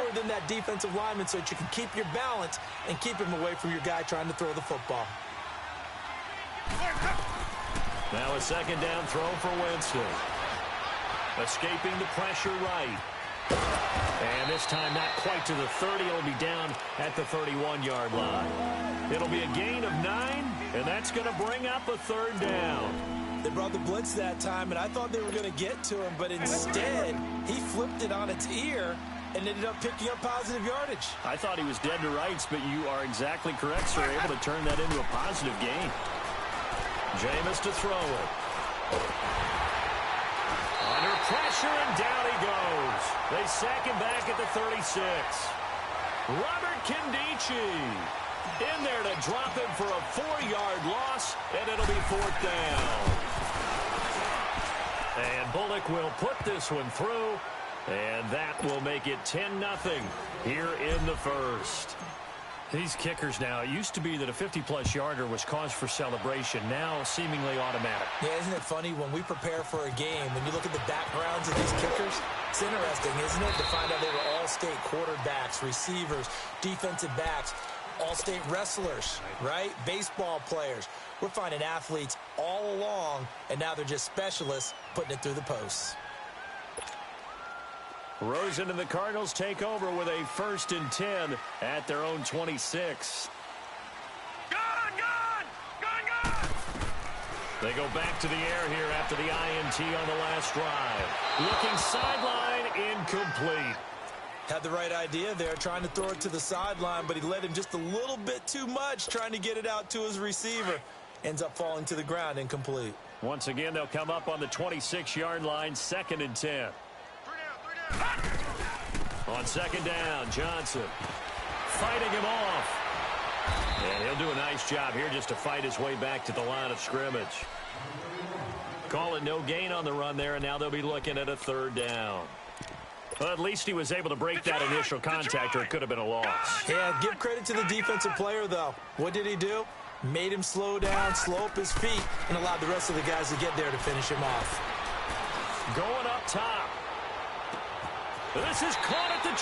lower than that defensive lineman so that you can keep your balance and keep him away from your guy trying to throw the football. Now a second down throw for Winston. Escaping the pressure right. And this time not quite to the 30. It'll be down at the 31-yard line. It'll be a gain of 9, and that's going to bring up a third down. They brought the blitz that time, and I thought they were going to get to him, but instead he flipped it on its ear and ended up picking up positive yardage. I thought he was dead to rights, but you are exactly correct, sir. Able to turn that into a positive gain. Jameis to throw it. Under pressure, and down he goes. They sack him back at the 36. Robert Kindici in there to drop him for a 4-yard loss, and it'll be fourth down. And Bullock will put this one through, and that will make it 10-0 here in the first. These kickers now, it used to be that a 50-plus yarder was cause for celebration. Now seemingly automatic. Yeah, isn't it funny when we prepare for a game, when you look at the backgrounds of these kickers, it's interesting, isn't it, to find out they were all-state quarterbacks, receivers, defensive backs, all-state wrestlers, right? Baseball players. We're finding athletes all along, and now they're just specialists putting it through the posts. Rosen and the Cardinals take over with a 1st and 10 at their own 26. They go back to the air here after the INT on the last drive. Looking sideline, incomplete. Had the right idea there, trying to throw it to the sideline, but he led him just a little bit too much, trying to get it out to his receiver. Ends up falling to the ground, incomplete. Once again, they'll come up on the 26-yard line, 2nd and 10. On 2nd down, Johnson fighting him off. And he'll do a nice job here just to fight his way back to the line of scrimmage. Call it no gain on the run there, and now they'll be looking at a 3rd down. Well, at least he was able to break that initial contact, or it could have been a loss. Yeah, give credit to the defensive player, though. What did he do? Made him slow down, slow up his feet, and allowed the rest of the guys to get there to finish him off. Going up top. This is caught at the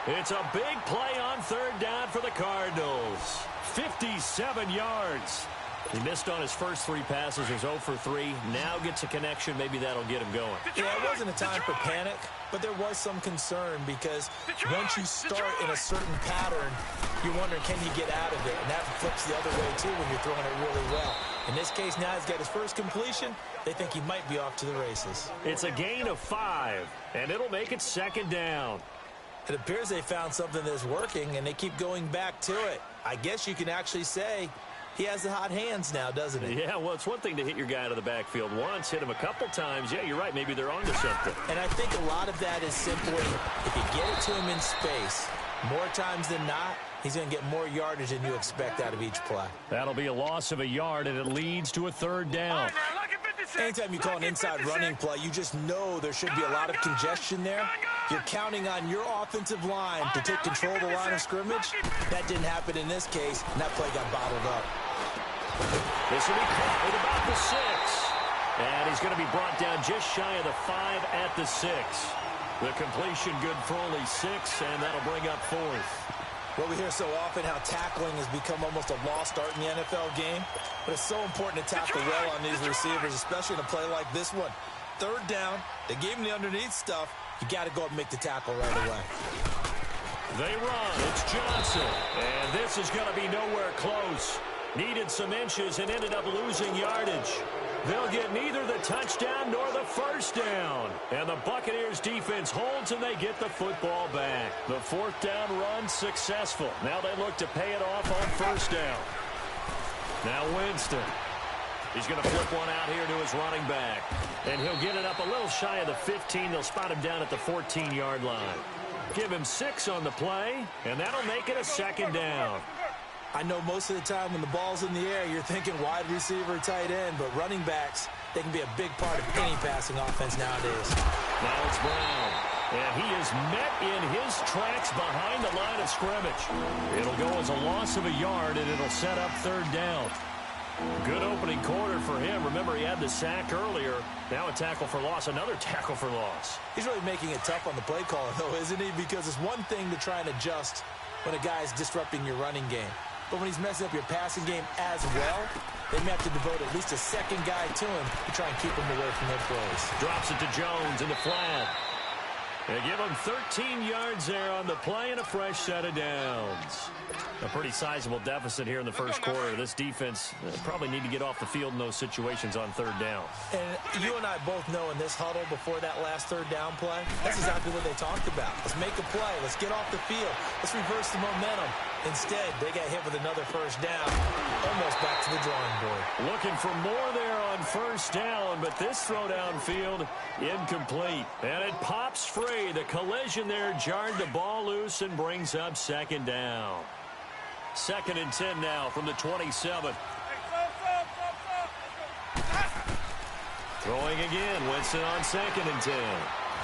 20. It's a big play on 3rd down for the Cardinals. 57 yards. He missed on his first 3 passes, was 0 for 3. Now gets a connection. Maybe that'll get him going. Yeah, it wasn't a time for panic, but there was some concern because once you start in a certain pattern, you're wondering, can you get out of it? And that flips the other way, too, when you're throwing it really well. In this case, now he's got his first completion. They think he might be off to the races. It's a gain of 5, and it'll make it 2nd down. It appears they found something that's working, and they keep going back to it. I guess you can actually say he has the hot hands now, doesn't he? Yeah, well, it's one thing to hit your guy out of the backfield once, hit him a couple times. Yeah, you're right. Maybe they're onto something. And I think a lot of that is simply if you get it to him in space, more times than not, he's going to get more yardage than you expect out of each play. That'll be a loss of a yard, and it leads to a 3rd down. Anytime you call an inside running play, you just know there should be a lot of congestion there. You're counting on your offensive line to take control of the line of scrimmage. That didn't happen in this case, and that play got bottled up. This will be caught at about the 6. And he's going to be brought down just shy of the 5 at the 6. The completion good for only 6, and that'll bring up 4th. Well, we hear so often how tackling has become almost a lost art in the NFL game. But it's so important to tackle well on these receivers, especially in a play like this one. 3rd down, they gave him the underneath stuff. You got to go up and make the tackle right away. They run. It's Johnson. And this is going to be nowhere close. Needed some inches and ended up losing yardage. They'll get neither the touchdown nor the 1st down. And the Buccaneers defense holds and they get the football back. The 4th down run successful. Now they look to pay it off on 1st down. Now Winston. He's going to flip one out here to his running back. And he'll get it up a little shy of the 15. They'll spot him down at the 14-yard line. Give him 6 on the play, and that'll make it a 2nd down. I know most of the time when the ball's in the air, you're thinking wide receiver, tight end, but running backs, they can be a big part of any passing offense nowadays. Now it's Brown, and he is met in his tracks behind the line of scrimmage. It'll go as a loss of a yard, and it'll set up 3rd down. Good opening quarter for him. Remember, he had the sack earlier. Now a tackle for loss, another tackle for loss. He's really making it tough on the play caller, though, isn't he? Because it's one thing to try and adjust when a guy is disrupting your running game. But when he's messing up your passing game as well, they may have to devote at least a second guy to him to try and keep him away from their plays. Drops it to Jones in the flat. They give him 13 yards there on the play and a fresh set of downs. A pretty sizable deficit here in the first quarter. This defense probably need to get off the field in those situations on third down. And you and I both know in this huddle before that last third down play, that's exactly what they talked about. Let's make a play. Let's get off the field. Let's reverse the momentum. Instead, they got hit with another first down, almost back to the drawing board. Looking for more there on first down, but this throw downfield incomplete. And it pops free. The collision there jarred the ball loose and brings up second down. 2nd and 10 now from the 27. Throwing again. Winston on 2nd and 10.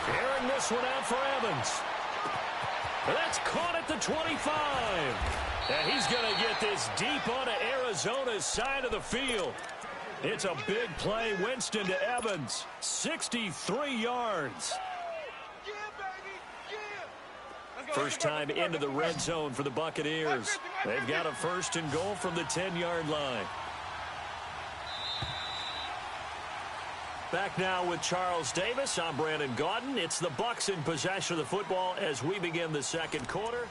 Airing this one out for Evans. That's caught at the 25. And he's going to get this deep onto Arizona's side of the field. It's a big play. Winston to Evans. 63 yards. First time into the red zone for the Buccaneers. They've got a 1st and goal from the 10-yard line. Back now with Charles Davis. I'm Brandon Gaudin. It's the Bucs in possession of the football as we begin the second quarter.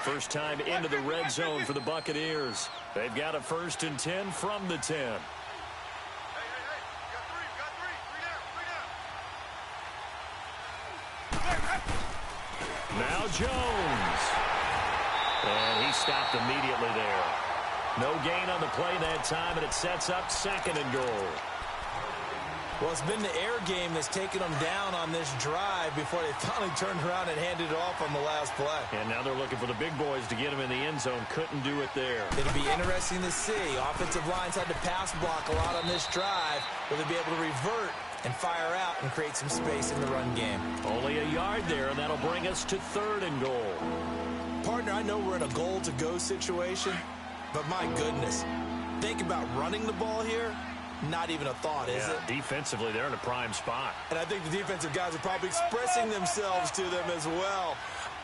First time into the red zone for the Buccaneers. They've got a 1st and 10 from the 10. Now Jones. And he stopped immediately there. No gain on the play that time, and it sets up 2nd and goal. Well, it's been the air game that's taken them down on this drive before they finally turned around and handed it off on the last play. And now they're looking for the big boys to get him in the end zone. Couldn't do it there. It'll be interesting to see. Offensive lines had to pass block a lot on this drive. Will they be able to revert and fire out and create some space in the run game? Only a yard there, and that'll bring us to 3rd and goal. Partner, I know we're in a goal-to-go situation, but my goodness, think about running the ball here. Not even a thought, is it? Defensively, they're in a prime spot. And I think the defensive guys are probably expressing themselves to them as well.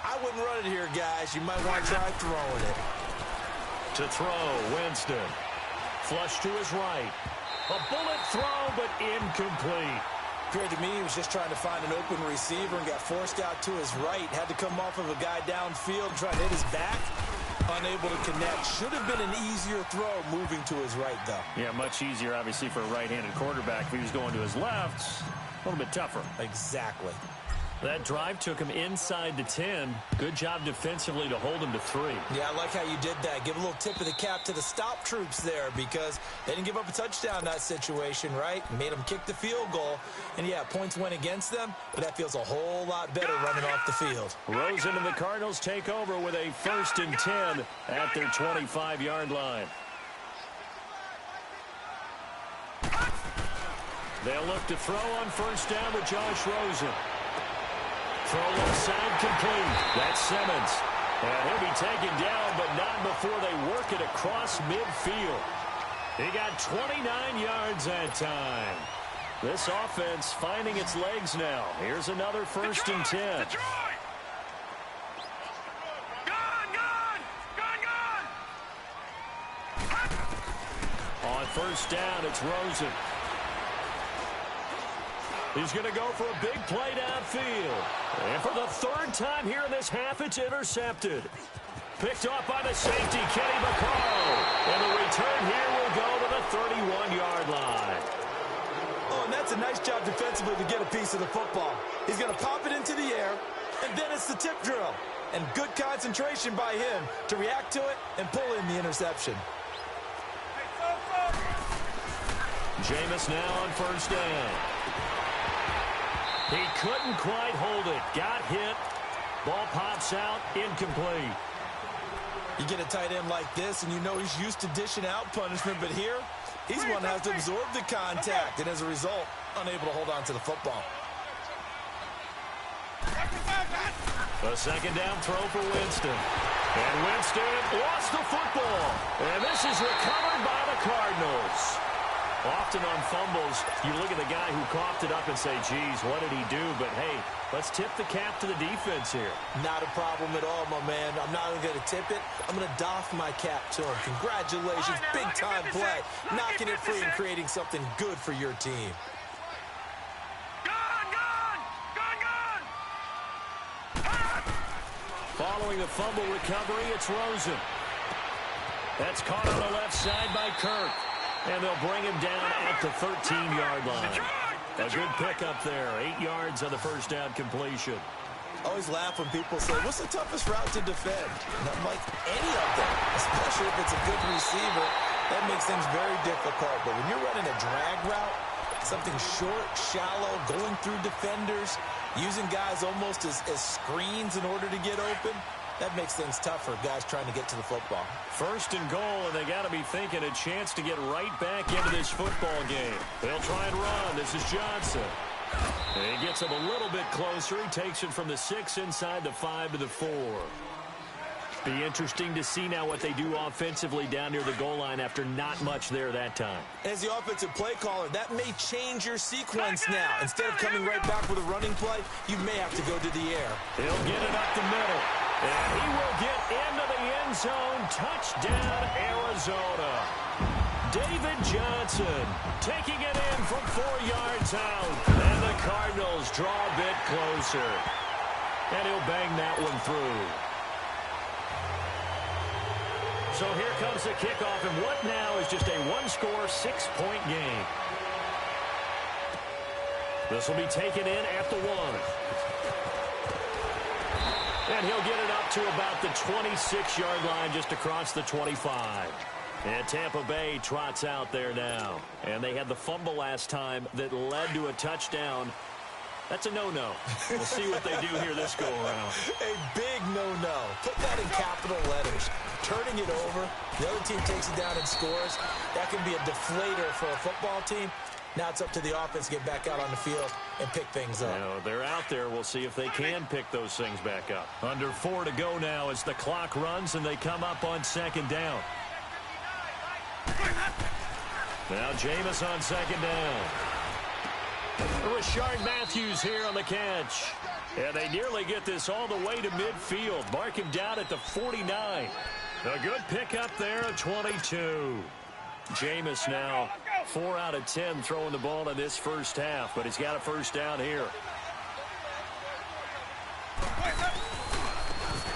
I wouldn't run it here, guys. You might want to try throwing it. To throw, Winston. Flush to his right. A bullet throw, but incomplete. Appeared to me he was just trying to find an open receiver and got forced out to his right. Had to come off of a guy downfield, trying to hit his back. Unable to connect. Should have been an easier throw moving to his right, though. Yeah, much easier, obviously, for a right-handed quarterback. If he was going to his left, a little bit tougher. Exactly. That drive took him inside the 10. Good job defensively to hold him to 3. Yeah, I like how you did that. Give a little tip of the cap to the stop troops there because they didn't give up a touchdown in that situation, right? Made them kick the field goal. And, yeah, points went against them, but that feels a whole lot better running off the field. Rosen and the Cardinals take over with a 1st and 10 at their 25-yard line. They'll look to throw on 1st down with Josh Rosen. Throw left side complete. That's Simmons. And he'll be taken down, but not before they work it across midfield. He got 29 yards that time. This offense finding its legs now. Here's another 1st and 10. On 1st down, it's Rosen. He's going to go for a big play downfield. And for the 3rd time here in this half, it's intercepted. Picked off by the safety, Kenny Vaccaro. And the return here will go to the 31-yard line. Oh, and that's a nice job defensively to get a piece of the football. He's going to pop it into the air, and then it's the tip drill. And good concentration by him to react to it and pull in the interception. Jameis now on 1st down. He couldn't quite hold it. Got hit. Ball pops out. Incomplete. You get a tight end like this, and you know he's used to dishing out punishment, but here, he's one that has to absorb the contact, and as a result, unable to hold on to the football. A second down throw for Winston. And Winston lost the football. And this is recovered by the Cardinals. Often on fumbles, you look at the guy who coughed it up and say, geez, what did he do? But, hey, let's tip the cap to the defense here. Not a problem at all, my man. I'm not even going to tip it. I'm going to doff my cap to him. Congratulations, big-time play. Knocking it free and creating something good for your team. Following the fumble recovery, it's Rosen. That's caught on the left side by Kirk. And they'll bring him down at the 13-yard line. A good pickup there. 8 yards on the first down completion. I always laugh when people say, what's the toughest route to defend? And I'm like, any of them, especially if it's a good receiver. That makes things very difficult. But when you're running a drag route, something short, shallow, going through defenders, using guys almost as screens in order to get open, that makes things tough for guys trying to get to the football. First and goal, and they got to be thinking a chance to get right back into this football game. They'll try and run. This is Johnson. And he gets him a little bit closer. He takes it from the 6 inside the 5 to the 4. Be interesting to see now what they do offensively down near the goal line after not much there that time. As the offensive play caller, that may change your sequence now. Instead of coming right back with a running play, you may have to go to the air. He'll get it up the middle. And he will get into the end zone. Touchdown, Arizona. David Johnson taking it in from 4 yards out. And the Cardinals draw a bit closer. And he'll bang that one through. So here comes the kickoff, and what now is just a one-score, 6-point game. This will be taken in at the 1. And he'll get it up to about the 26-yard line, just across the 25. And Tampa Bay trots out there now. And they had the fumble last time that led to a touchdown. That's a no-no. We'll see what they do here this go-around. A big no-no. Put that in capital letters. Turning it over, the other team takes it down and scores. That can be a deflator for a football team. Now it's up to the offense to get back out on the field and pick things up. You know, they're out there. We'll see if they can pick those things back up. Under 4 to go now as the clock runs and they come up on second down. Now Jameis on second down. Rashard Matthews here on the catch. And they nearly get this all the way to midfield. Mark him down at the 49. A good pickup there at 22. Jameis now 4 out of 10 throwing the ball in this first half, but he's got a first down here.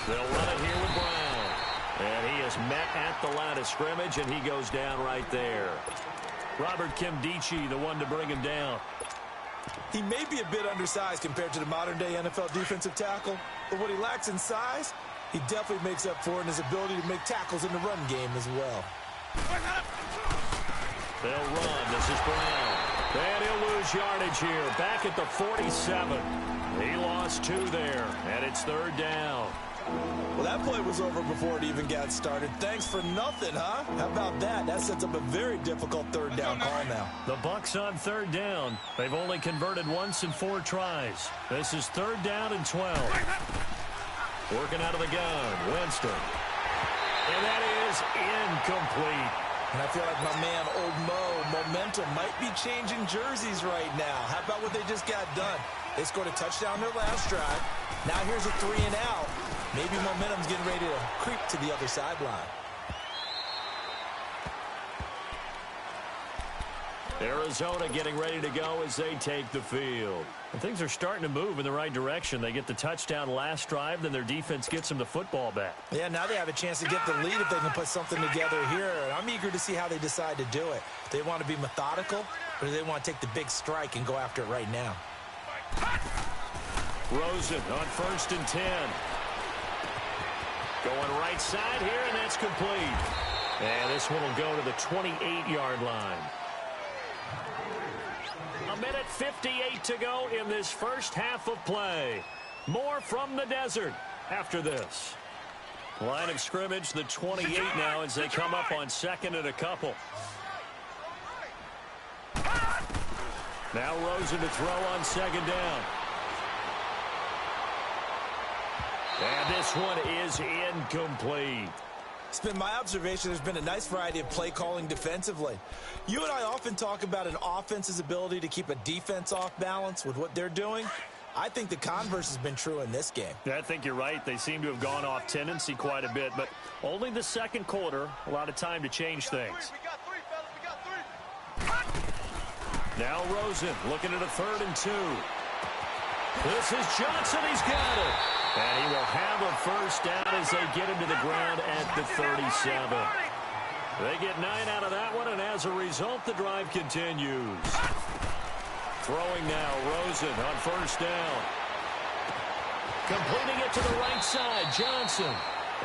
They'll run it here with Brown. And he is met at the line of scrimmage, and he goes down right there. Robert Kimdichie, the one to bring him down. He may be a bit undersized compared to the modern-day NFL defensive tackle, but what he lacks in size, he definitely makes up for in his ability to make tackles in the run game as well. They'll run. This is Brown. And he'll lose yardage here. Back at the 47. He lost 2 there, and it's third down. Well, that play was over before it even got started. Thanks for nothing, huh? How about that? That sets up a very difficult third down call now. The Bucs on third down. They've only converted once in 4 tries. This is third down and 12. Working out of the gun, Winston. And that is incomplete. And I feel like my man, Old Mo, momentum might be changing jerseys right now. How about what they just got done? They scored a touchdown their last drive. Now here's a 3 and out. Maybe momentum's getting ready to creep to the other sideline. Arizona getting ready to go as they take the field. And things are starting to move in the right direction. They get the touchdown last drive, then their defense gets them the football back. Yeah, now they have a chance to get the lead if they can put something together here. And I'm eager to see how they decide to do it. Do they want to be methodical, or do they want to take the big strike and go after it right now? Rosen on 1st and 10. Going right side here, and that's complete. And this one will go to the 28-yard line. 1:58 to go in this first half of play. More from the desert after this. Line of scrimmage, the 28 now as they come up on second and a couple. Now Rosen to throw on second down. this one is incomplete. It's been my observation there's been a nice variety of play calling defensively. You and I often talk about an offense's ability to keep a defense off balance with what they're doing. I think the converse has been true in this game. I think you're right. They seem to have gone off tendency quite a bit, but only the second quarter, a lot of time to change things. Now Rosen looking at a 3rd and 2. This is Johnson. He's got it. And he will have a first down as they get him to the ground at the 37. They get 9 out of that one, and as a result, the drive continues. Throwing now, Rosen on first down. Completing it to the right side, Johnson.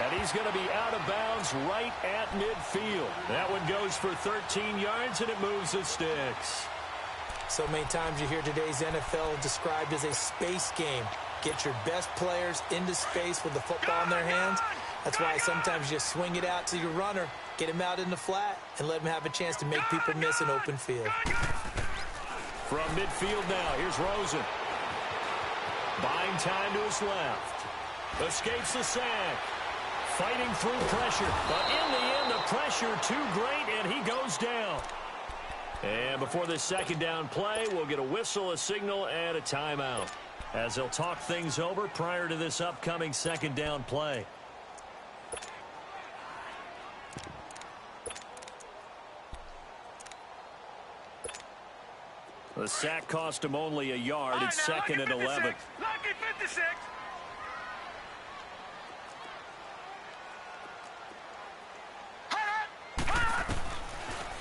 And he's going to be out of bounds right at midfield. That one goes for 13 yards, and it moves the sticks. So many times you hear today's NFL described as a space game. Get your best players into space with the football in their hands. That's why sometimes you swing it out to your runner, get him out in the flat, and let him have a chance to make people miss an open field. From midfield now, here's Rosen. Buying time to his left. Escapes the sack. Fighting through pressure. But in the end, the pressure too great, and he goes down. And before this second down play, we'll get a whistle, a signal, and a timeout, as they'll talk things over prior to this upcoming second down play. The sack cost him only a yard. It's 2nd and 11. Lucky 56.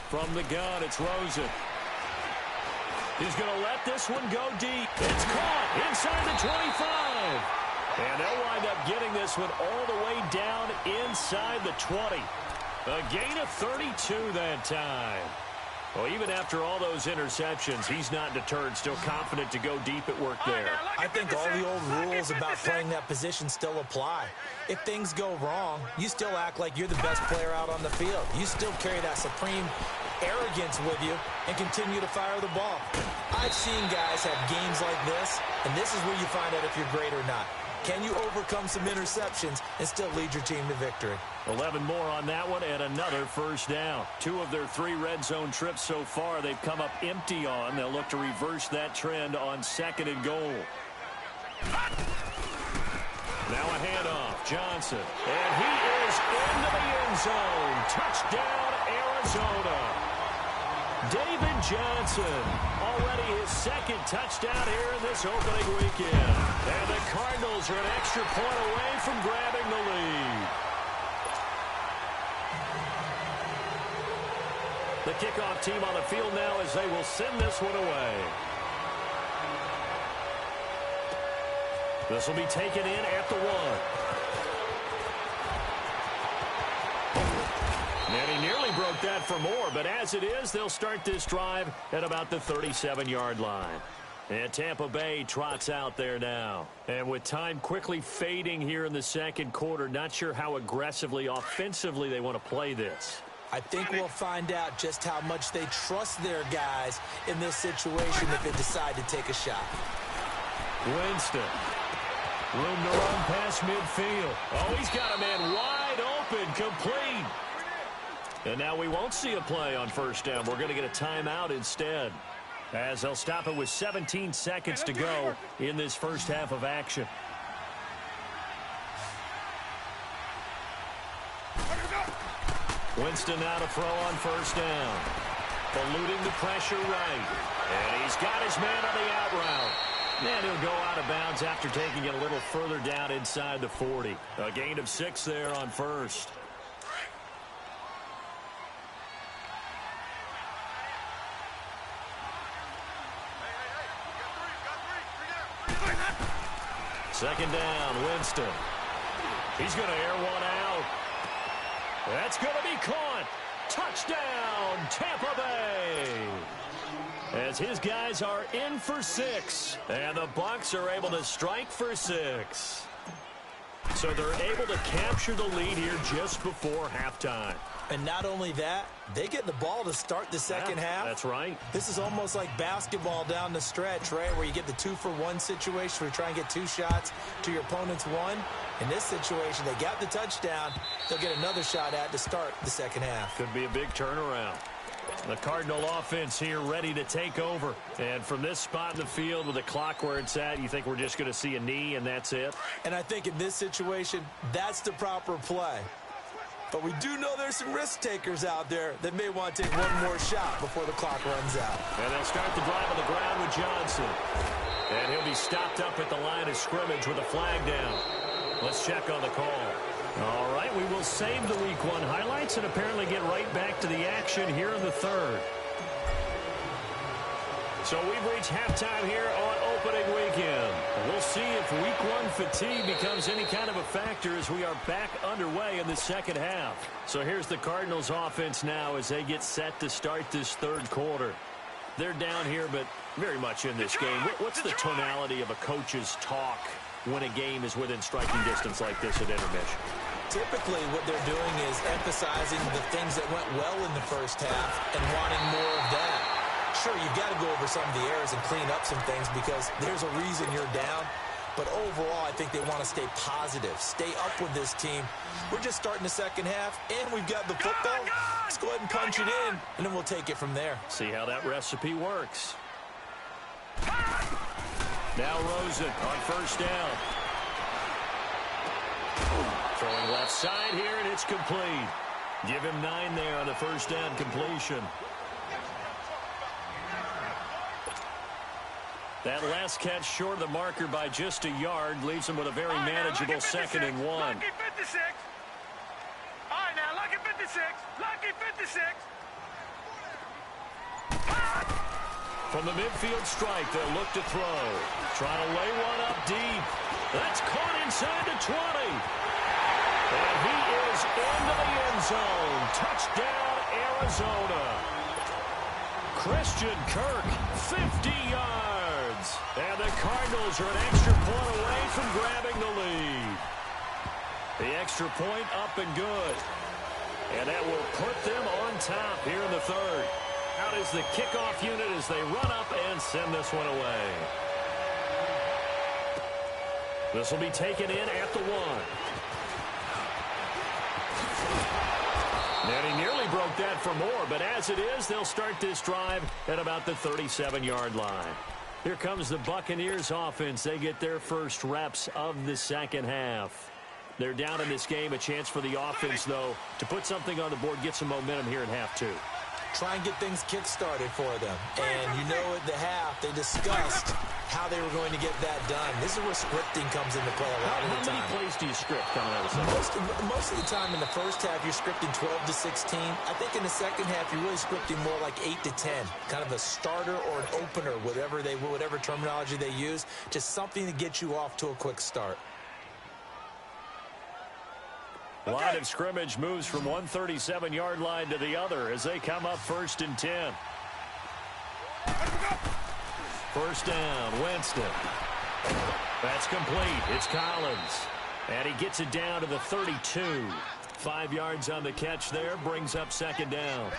From the gun, it's Rosen. He's going to let this one go deep. It's caught inside the 25. And they'll wind up getting this one all the way down inside the 20. A gain of 32 that time. Well, even after all those interceptions, he's not deterred, still confident to go deep at work there. I think all the old rules about playing that position still apply. If things go wrong, you still act like you're the best player out on the field. You still carry that supreme arrogance with you and continue to fire the ball. I've seen guys have games like this, and this is where you find out if you're great or not. Can you overcome some interceptions and still lead your team to victory? 11 more on that one and another first down. 2 of their 3 red zone trips so far they've come up empty on. They'll look to reverse that trend on 2nd and goal. Now a handoff. Johnson. And he is into the end zone. Touchdown, Arizona. David Johnson, already his 2nd touchdown here in this opening weekend. And the Cardinals are an extra point away from grabbing the lead. The kickoff team on the field now as they will send this one away. This will be taken in at the 1. And he nearly broke that for more, but as it is, they'll start this drive at about the 37-yard line. And Tampa Bay trots out there now. And with time quickly fading here in the second quarter, not sure how aggressively, offensively they want to play this. I think we'll find out just how much they trust their guys in this situation if they decide to take a shot. Winston. Room to run past midfield. Oh, he's got a man wide open, complete. And now we won't see a play on first down. We're going to get a timeout instead, as they'll stop it with 17 seconds to go in this first half of action. Winston now to throw on first down. Eluding the pressure right. And he's got his man on the out route. And he'll go out of bounds after taking it a little further down inside the 40. A gain of 6 there on first. Second down, Winston. He's going to air one out. That's going to be caught. Touchdown, Tampa Bay. As his guys are in for 6. And the Bucs are able to strike for 6. So they're able to capture the lead here just before halftime. And not only that, they get the ball to start the second half. That's right. This is almost like basketball down the stretch, right, where you get the 2-for-1 situation where you try and get 2 shots to your opponent's 1. In this situation, they got the touchdown. They'll get another shot at to start the second half. Could be a big turnaround. The Cardinal offense here ready to take over. And from this spot in the field with the clock where it's at, you think we're just going to see a knee and that's it? And I think in this situation, that's the proper play. But we do know there's some risk takers out there that may want to take one more shot before the clock runs out. And they'll start the drive on the ground with Johnson. And he'll be stopped up at the line of scrimmage with a flag down. Let's check on the call. All right, we will save the Week 1 highlights and apparently get right back to the action here in the third. So we've reached halftime here on opening weekend. We'll see if Week 1 fatigue becomes any kind of a factor as we are back underway in the second half. So here's the Cardinals offense now as they get set to start this third quarter. They're down here, but very much in this game. What's the tonality of a coach's talk when a game is within striking distance like this at intermission? Typically, what they're doing is emphasizing the things that went well in the first half and wanting more of that. Sure, you've got to go over some of the errors and clean up some things because there's a reason you're down. But overall, I think they want to stay positive, stay up with this team. We're just starting the second half, and we've got the football. Let's go ahead and punch it in, and then we'll take it from there. See how that recipe works. Now Rosen on first down. Throwing left side here, and it's complete. Give him 9 there on the first down completion. That last catch short of the marker by just a yard leaves him with a very manageable 2nd and 1. Lucky 56. All right, now, lucky 56. Lucky 56. From the midfield strike, they'll look to throw. Trying to lay one up deep. That's caught inside the 20. And he is into the end zone. Touchdown, Arizona. Christian Kirk, 50 yards. And the Cardinals are an extra point away from grabbing the lead. The extra point up and good. And that will put them on top here in the third. Out is the kickoff unit as they run up and send this one away. This will be taken in at the 1. And he nearly broke that for more, but as it is, they'll start this drive at about the 37-yard line. Here comes the Buccaneers offense. They get their first reps of the second half. They're down in this game. A chance for the offense, though, to put something on the board, get some momentum here in half 2. Try and get things kick-started for them. And you know at the half, they discussed how they were going to get that done. This is where scripting comes into play a lot of the time. How many plays do you script coming out of the second? Most of the time in the first half, you're scripting 12 to 16. I think in the second half, you're really scripting more like 8 to 10. Kind of a starter or an opener, whatever terminology they use. Just something to get you off to a quick start. Line of scrimmage moves from one 37-yard line to the other as they come up 1st and 10. First down, Winston. That's complete. It's Collins. And he gets it down to the 32. 5 yards on the catch there, brings up 2nd down.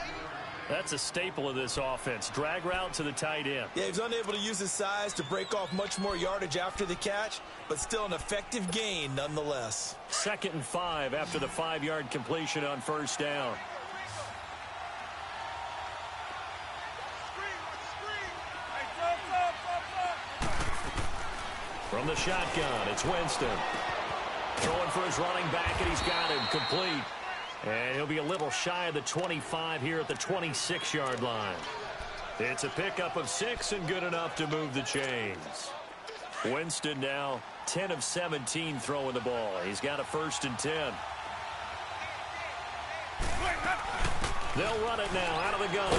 That's a staple of this offense. Drag route to the tight end. Yeah, he's unable to use his size to break off much more yardage after the catch, but still an effective gain nonetheless. 2nd and 5 after the 5-yard completion on first down. From the shotgun, it's Winston. Throwing for his running back, and he's got him complete. And he'll be a little shy of the 25 here at the 26-yard line. It's a pickup of 6 and good enough to move the chains. Winston now 10 of 17 throwing the ball. He's got a 1st and 10. They'll run it now out of the gun.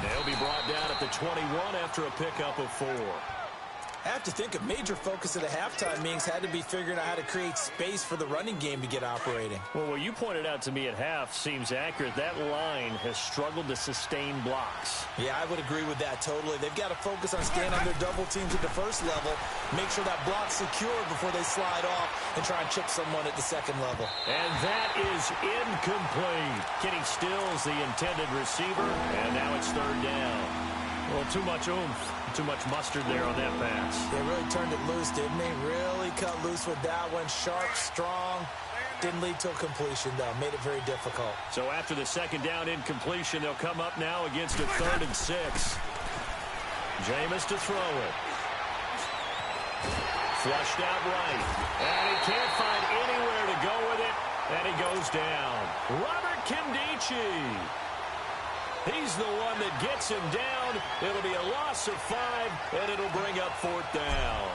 They'll be brought down at the 21 after a pickup of 4. I have to think a major focus at a halftime meetings had to be figuring out how to create space for the running game to get operating. Well, what you pointed out to me at half seems accurate. That line has struggled to sustain blocks. Yeah, I would agree with that totally. They've got to focus on staying on their double teams at the first level, make sure that block's secure before they slide off and try and chip someone at the second level. And that is incomplete. Kenny Stills, the intended receiver, and now it's third down. Well, too much oomph. Too much mustard there on that pass. They really turned it loose, didn't they? Really cut loose with that one. Sharp, strong. Didn't lead to a completion, though. Made it very difficult. So after the second down incompletion, they'll come up now against a 3rd and 6. Jameis to throw it. Flushed out right. And he can't find anywhere to go with it. And he goes down. Robert Kimdichie. He's the one that gets him down. It'll be a loss of 5, and it'll bring up 4th down.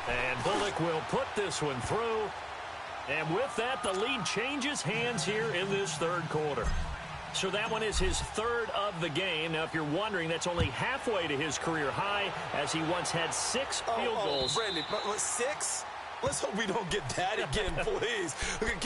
And Bullock will put this one through. And with that, the lead changes hands here in this 3rd quarter. So that one is his 3rd of the game. Now, if you're wondering, that's only halfway to his career high, as he once had 6 field goals. Brandon, 6? Let's hope we don't get that again, please.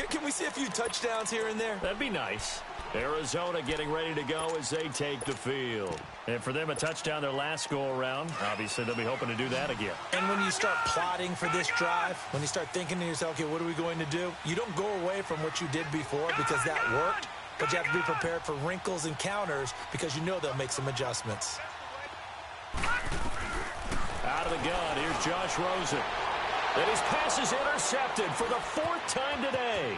Can we see a few touchdowns here and there? That'd be nice. Arizona getting ready to go as they take the field. And for them, a touchdown their last go-around. Obviously, they'll be hoping to do that again. And when you start plotting for this drive, when you start thinking to yourself, okay, what are we going to do? You don't go away from what you did before because that worked, but you have to be prepared for wrinkles and counters because you know they'll make some adjustments. Out of the gun, here's Josh Rosen. And his pass is intercepted for the 4th time today.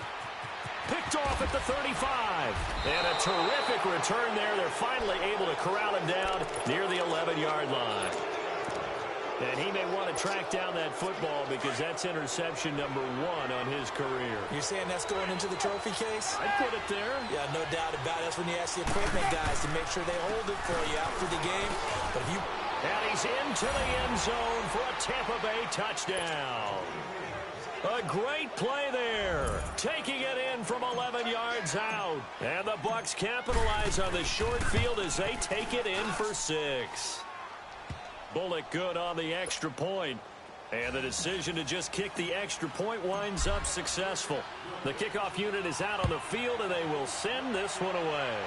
Picked off at the 35. And a terrific return there. They're finally able to corral him down near the 11-yard line. And he may want to track down that football because that's interception number 1 on his career. You're saying that's going into the trophy case? I'd put it there. Yeah, no doubt about it. That's when you ask the equipment guys to make sure they hold it for you after the game. But if you... And he's into the end zone for a Tampa Bay touchdown. A great play there. Taking it in from 11 yards out. And the Bucs capitalize on the short field as they take it in for 6. Bullock good on the extra point. And the decision to just kick the extra point winds up successful. The kickoff unit is out on the field, and they will send this one away.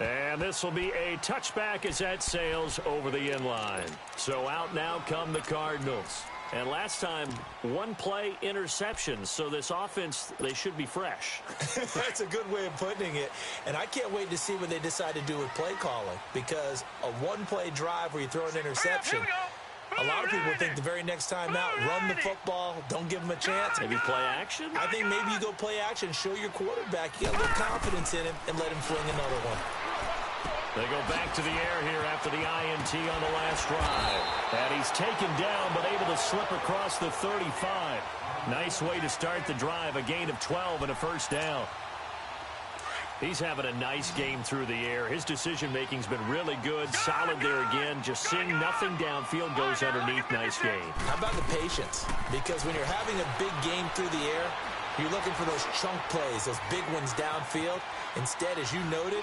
And this will be a touchback as that sails over the inline. So out now come the Cardinals. And last time, 1-play interception. So this offense, they should be fresh. That's a good way of putting it. And I can't wait to see what they decide to do with play calling. Because a 1-play drive where you throw an interception, a lot of people think the very next time out, run the football, don't give them a chance. Maybe play action? I think maybe you go play action, show your quarterback, you got a little confidence in him, and let him fling another one. They go back to the air here after the INT on the last drive. And he's taken down but able to slip across the 35. Nice way to start the drive, a gain of 12 and a 1st down. He's having a nice game through the air. His decision-making's been really good, solid there again. Just seeing nothing downfield goes underneath. Nice game. How about the patience? Because when you're having a big game through the air, you're looking for those chunk plays, those big ones downfield. Instead, as you noted,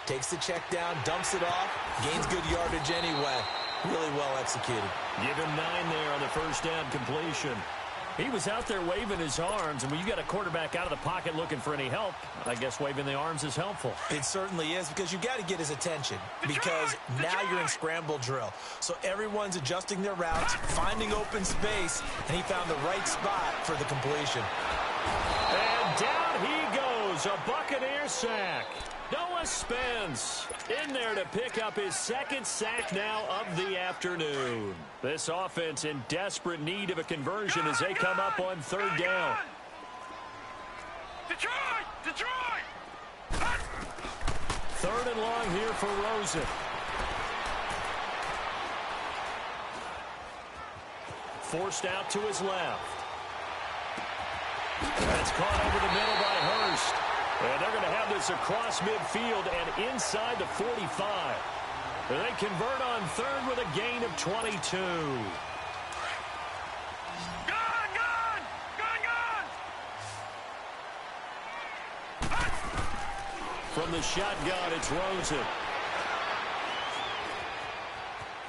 takes the check down, dumps it off, gains good yardage anyway. Really well executed. Give him 9 there on the 1st down completion. He was out there waving his arms, and when you got a quarterback out of the pocket looking for any help, I guess waving the arms is helpful. It certainly is, because you got to get his attention, because now you're in scramble drill. So everyone's adjusting their routes, finding open space, and he found the right spot for the completion. And down he goes, a Buccaneer sack. Noah Spence in there to pick up his 2nd sack now of the afternoon. This offense in desperate need of a conversion as they come up on 3rd down. Detroit! 3rd and long here for Rosen. Forced out to his left. That's caught over the middle by Hurst. And they're going to have this across midfield and inside the 45. They convert on 3rd with a gain of 22. From the shotgun, it's Rosen.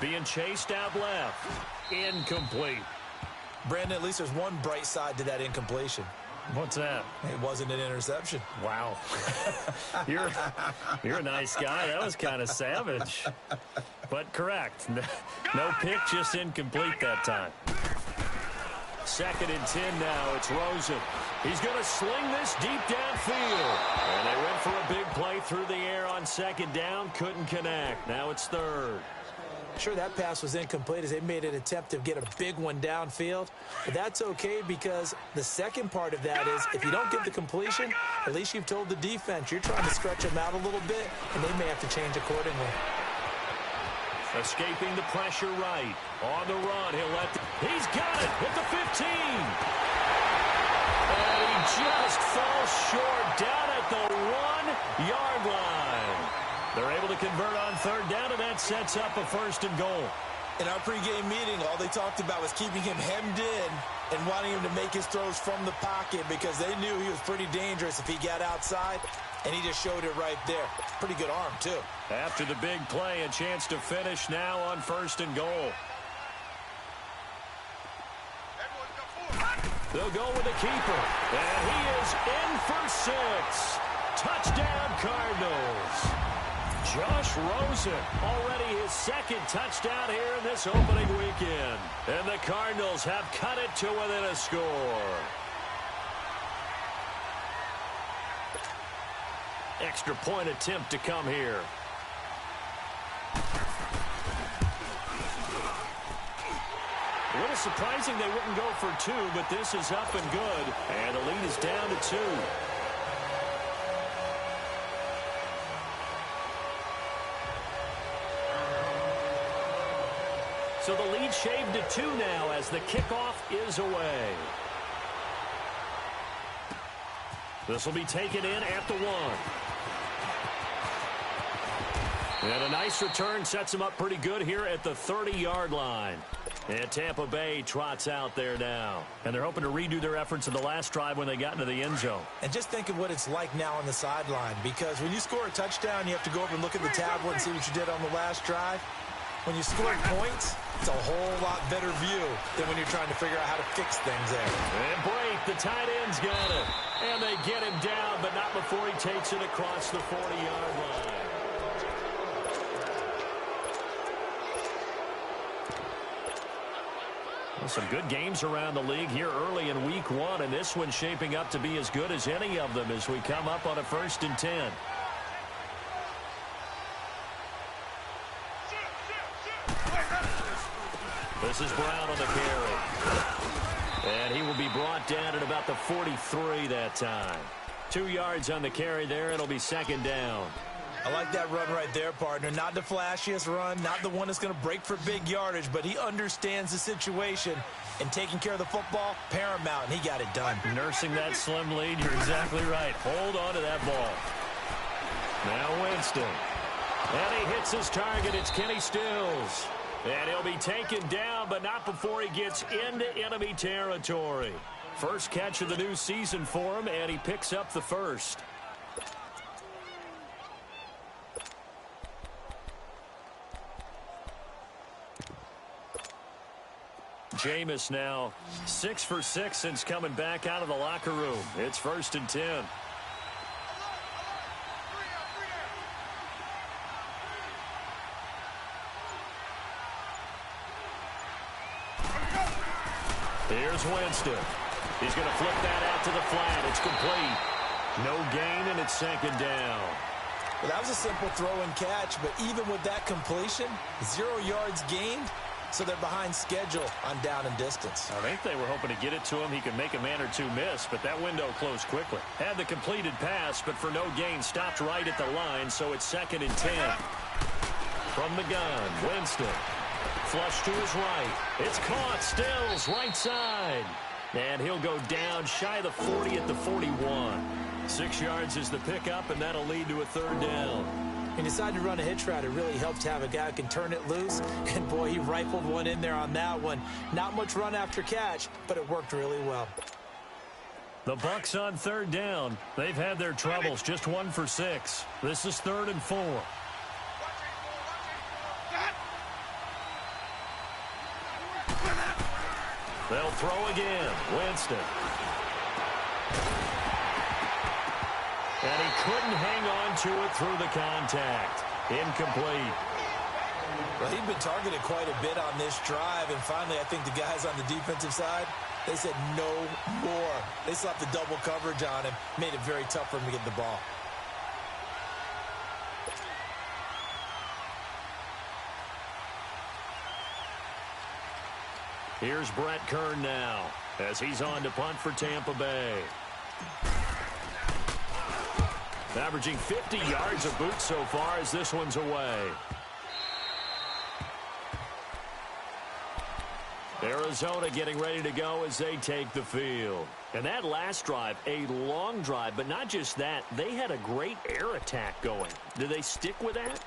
Being chased out left. Incomplete. Brandon, at least there's one bright side to that incompletion. What's that? It wasn't an interception. Wow. You're a nice guy. That was kind of savage. But correct. No pick, just incomplete that time. 2nd and 10 now. It's Rosen. He's going to sling this deep downfield. And they went for a big play through the air on 2nd down. Couldn't connect. Now it's 3rd. Sure, that pass was incomplete as they made an attempt to get a big one downfield. But that's okay because the second part of that is if you don't get the completion, at least you've told the defense you're trying to stretch them out a little bit, and they may have to change accordingly. Escaping the pressure right. On the run, he's got it at the 15. And he just falls short down at the 1-yard line. They're able to convert on 3rd down, and that sets up a 1st and goal. In our pregame meeting, all they talked about was keeping him hemmed in and wanting him to make his throws from the pocket because they knew he was pretty dangerous if he got outside, and he just showed it right there. Pretty good arm, too. After the big play, a chance to finish now on 1st and goal. They'll go with the keeper, and he is in for 6. Touchdown, Cardinals. Josh Rosen, already his 2nd touchdown here in this opening weekend. And the Cardinals have cut it to within a score. Extra point attempt to come here. A little surprising they wouldn't go for 2, but this is up and good. And the lead is down to 2. So the lead shaved to 2 now as the kickoff is away. This will be taken in at the 1. And a nice return sets him up pretty good here at the 30-yard line. And Tampa Bay trots out there now. And they're hoping to redo their efforts in the last drive when they got into the end zone. And just think of what it's like now on the sideline, because when you score a touchdown, you have to go over and look at the tablet and see what you did on the last drive. When you score points, it's a whole lot better view than when you're trying to figure out how to fix things there. And Brate, the tight end's got it. And they get him down, but not before he takes it across the 40-yard line. Well, some good games around the league here early in week 1, and this one's shaping up to be as good as any of them as we come up on a 1st and 10. This is Brown on the carry. And he will be brought down at about the 43 that time. 2 yards on the carry there. It'll be 2nd down. I like that run right there, partner. Not the flashiest run, not the one that's going to break for big yardage, but he understands the situation, and taking care of the football, paramount, and he got it done. Nursing that slim lead, you're exactly right. Hold on to that ball. Now Winston. And he hits his target. It's Kenny Stills. And he'll be taken down, but not before he gets into enemy territory. First catch of the new season for him, and he picks up the 1st. Jameis now 6 for 6 since coming back out of the locker room. It's 1st and 10. Here's Winston. He's going to flip that out to the flat. It's complete. No gain, and it's 2nd down. Well, that was a simple throw and catch, but even with that completion, 0 yards gained, so they're behind schedule on down and distance. I think they were hoping to get it to him. He could make a man or two miss, but that window closed quickly. Had the completed pass, but for no gain, stopped right at the line, so it's 2nd and 10. From the gun, Winston. Flush to his right. It's caught. Stills, right side. And he'll go down shy of the 40 at the 41. 6 yards is the pickup, and that'll lead to a 3rd down. He decided to run a hitch route. It really helped to have a guy who can turn it loose. And, boy, he rifled one in there on that one. Not much run after catch, but it worked really well. The Bucs on third down. They've had their troubles, just 1 for 6. This is 3rd and 4. They'll throw again. Winston. And he couldn't hang on to it through the contact. Incomplete. Well, he'd been targeted quite a bit on this drive, and finally I think the guys on the defensive side, they said no more. They slapped the double coverage on him, made it very tough for him to get the ball. Here's Brett Kern now as he's on to punt for Tampa Bay. Averaging 50 yards a boot so far as this one's away. Arizona getting ready to go as they take the field. And that last drive, a long drive, but not just that. They had a great air attack going. Do they stick with that?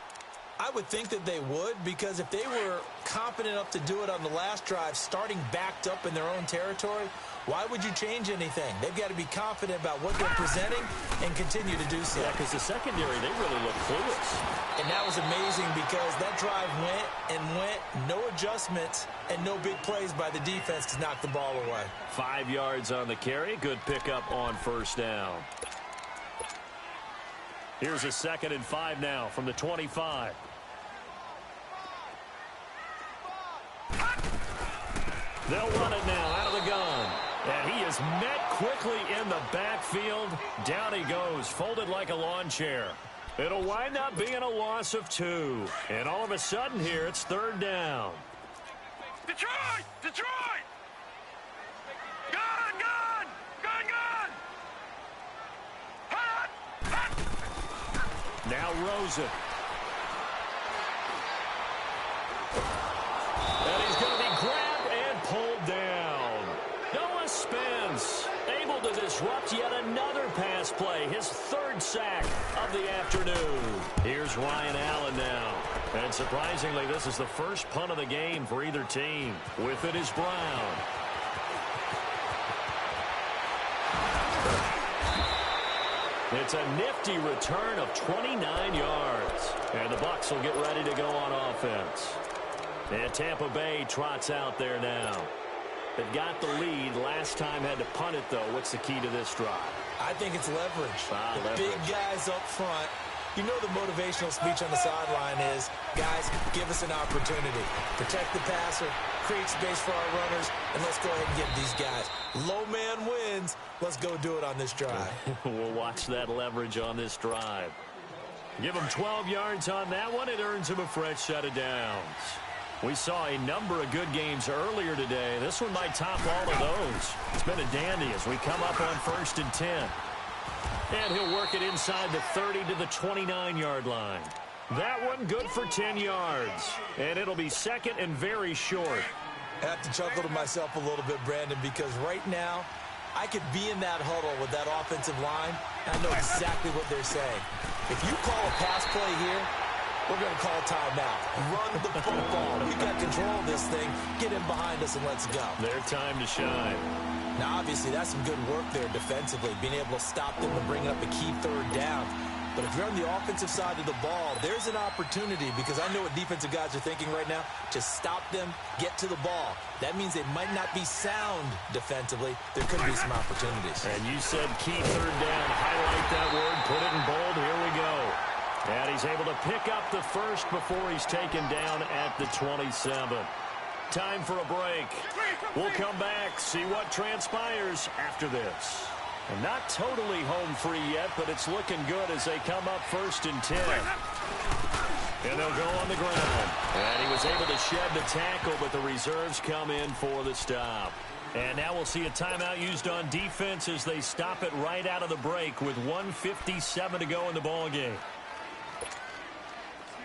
I would think that they would, because if they were confident enough to do it on the last drive, starting backed up in their own territory, why would you change anything? They've got to be confident about what they're presenting and continue to do so. Yeah, because the secondary, they really look clueless. And that was amazing because that drive went and went, no adjustments, and no big plays by the defense to knock the ball away. 5 yards on the carry. Good pickup on first down. Here's a 2nd and 5 now from the 25. They'll run it now out of the gun. And he is met quickly in the backfield. Down he goes, folded like a lawn chair. It'll wind up being a loss of 2. And all of a sudden here, it's 3rd down. Detroit! Detroit! Gun! Gun! Gun! Gun! Hot! Hot! Now Rosen. And he's going to be grabbed and pulled down. Noah Spence able to disrupt yet another pass play. His 3rd sack of the afternoon. Here's Ryan Allen now. And surprisingly, this is the first punt of the game for either team. With it is Brown. It's a nifty return of 29 yards. And the Bucs will get ready to go on offense. And Tampa Bay trots out there now. They've got the lead. Last time had to punt it, though. What's the key to this drive? I think it's leverage. Leverage. Big guys up front. You know the motivational speech on the sideline is, guys, give us an opportunity. Protect the passer, create space for our runners, and let's go ahead and get these guys. Low man wins. Let's go do it on this drive. We'll watch that leverage on this drive. Give him 12 yards on that one. It earns him a fresh set of downs. We saw a number of good games earlier today. This one might top all of those. It's been a dandy as we come up on 1st and 10. And he'll work it inside the 30 to the 29-yard line. That one good for 10 yards. And it'll be 2nd and very short. I have to chuckle to myself a little bit, Brandon, because right now I could be in that huddle with that offensive line, and I know exactly what they're saying. If you call a pass play here, we're going to call timeout. Run the football. We've got control of this thing. Get in behind us and let's go. Their time to shine. Now, obviously, that's some good work there defensively, being able to stop them and bring up a key 3rd down. But if you're on the offensive side of the ball, there's an opportunity, because I know what defensive guys are thinking right now. Just stop them, get to the ball. That means they might not be sound defensively. There could be some opportunities. And you said key 3rd down. Highlight that word. Put it in bold. Here we go. And he's able to pick up the 1st before he's taken down at the 27. Time for a break. We'll come back, see what transpires after this. And not totally home free yet, but it's looking good as they come up 1st and 10. And they'll go on the ground. And he was able to shed the tackle, but the reserves come in for the stop. And now we'll see a timeout used on defense as they stop it right out of the break with 1:57 to go in the ballgame.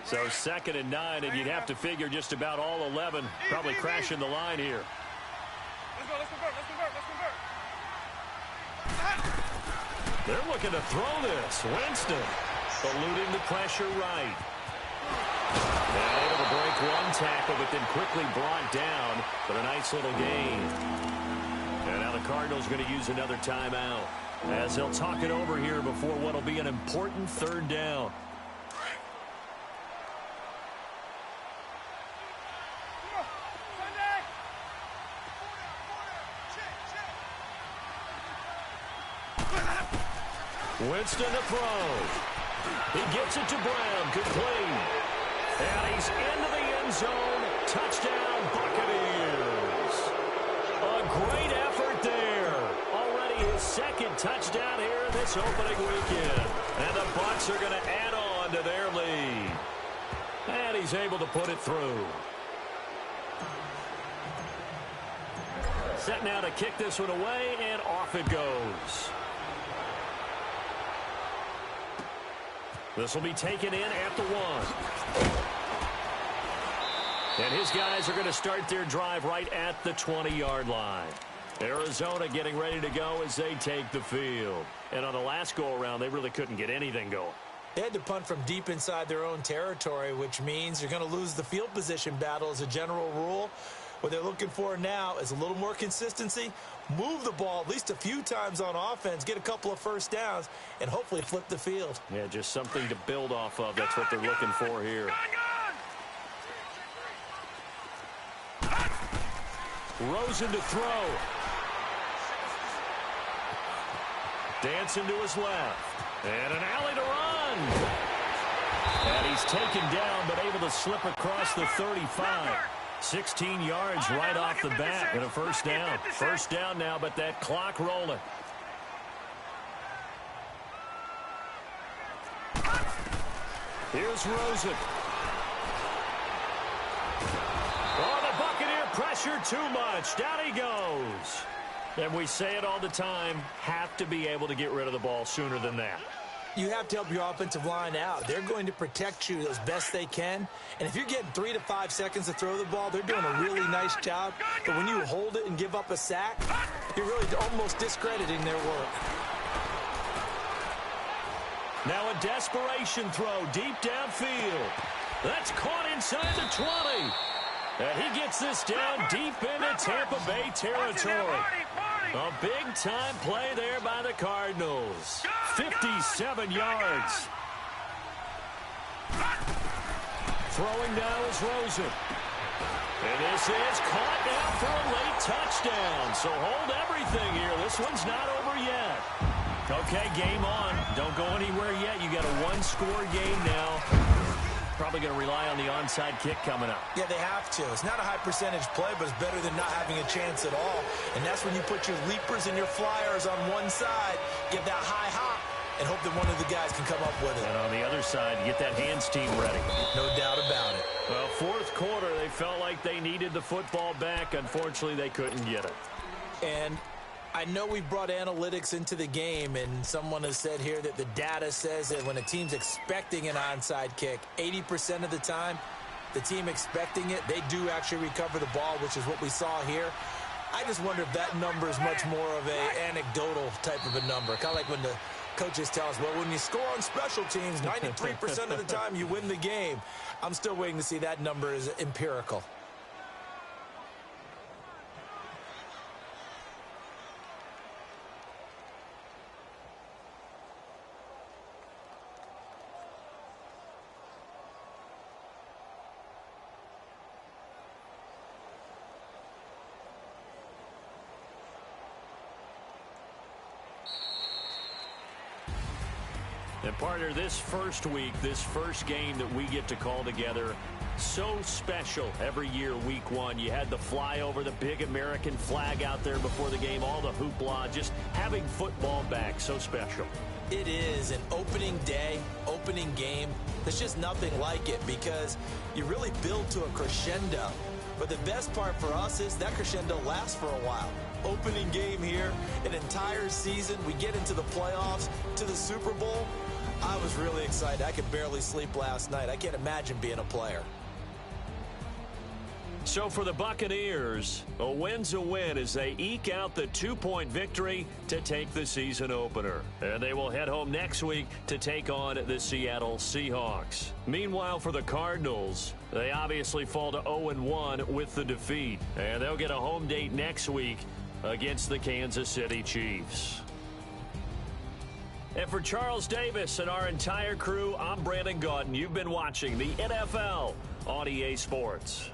So 2nd and 9, and you'd have to figure just about all 11 probably crashing the line here. Let's go, let's convert, let's convert, let's convert. They're looking to throw this. Winston eluding the pressure right. And able to break one tackle, but then quickly brought down. But a nice little gain. And now the Cardinals going to use another timeout as they'll talk it over here before what will be an important third down. Winston to throw. He gets it to Brown. Complete. And he's into the end zone. Touchdown, Buccaneers. A great effort there. Already his second touchdown here in this opening weekend. And the Bucs are going to add on to their lead. And he's able to put it through. Set now to kick this one away, and off it goes. This will be taken in at the 1. And his guys are going to start their drive right at the 20-yard line. Arizona getting ready to go as they take the field. And on the last go-around, they really couldn't get anything going. They had to punt from deep inside their own territory, which means you're going to lose the field position battle as a general rule. What they're looking for now is a little more consistency, move the ball at least a few times on offense, get a couple of first downs, and hopefully flip the field. Yeah, just something to build off of. That's what they're looking for here. Rosen to throw. Dancing to his left. And an alley to run. And he's taken down, but able to slip across the 35. 16 yards right off the bat and a first down. First down now, but that clock rolling. Here's Rosen. Oh, the Buccaneer pressure too much. Down he goes. And we say it all the time, have to be able to get rid of the ball sooner than that. You have to help your offensive line out. They're going to protect you as best they can. And if you're getting 3 to 5 seconds to throw the ball, they're doing a really nice job. But when you hold it and give up a sack, you're really almost discrediting their work. Now a desperation throw deep downfield. That's caught inside the 20. And he gets this down deep into Tampa Bay territory. A big-time play there by the Cardinals. 57 yards. Throwing now is Rosen. And this is caught now for a late touchdown. So hold everything here. This one's not over yet. Okay, game on. Don't go anywhere yet. You got a one-score game now. Probably going to rely on the onside kick coming up. Yeah, they have to. It's not a high-percentage play, but it's better than not having a chance at all. And that's when you put your leapers and your flyers on one side, get that high hop, and hope that one of the guys can come up with it. And on the other side, get that hands team ready. No doubt about it. Well, fourth quarter, they felt like they needed the football back. Unfortunately, they couldn't get it. And I know we brought analytics into the game, and someone has said here that the data says that when a team's expecting an onside kick, 80% of the time, the team expecting it, they do actually recover the ball, which is what we saw here. I just wonder if that number is much more of an anecdotal type of a number. Kind of like when the coaches tell us, well, when you score on special teams, 93% of the time you win the game. I'm still waiting to see that number is empirical. And partner, this first week, this first game that we get to call together, so special every year, week one. You had the flyover, the big American flag out there before the game, all the hoopla, just having football back, so special. It is an opening day, opening game. There's just nothing like it because you really build to a crescendo. But the best part for us is that crescendo lasts for a while. Opening game here, an entire season. We get into the playoffs, to the Super Bowl. I was really excited. I could barely sleep last night. I can't imagine being a player. So for the Buccaneers, a win's a win as they eke out the 2-point victory to take the season opener. And they will head home next week to take on the Seattle Seahawks. Meanwhile, for the Cardinals, they obviously fall to 0-1 with the defeat. And they'll get a home date next week against the Kansas City Chiefs. And for Charles Davis and our entire crew, I'm Brandon Gaudin. You've been watching the NFL on EA Sports.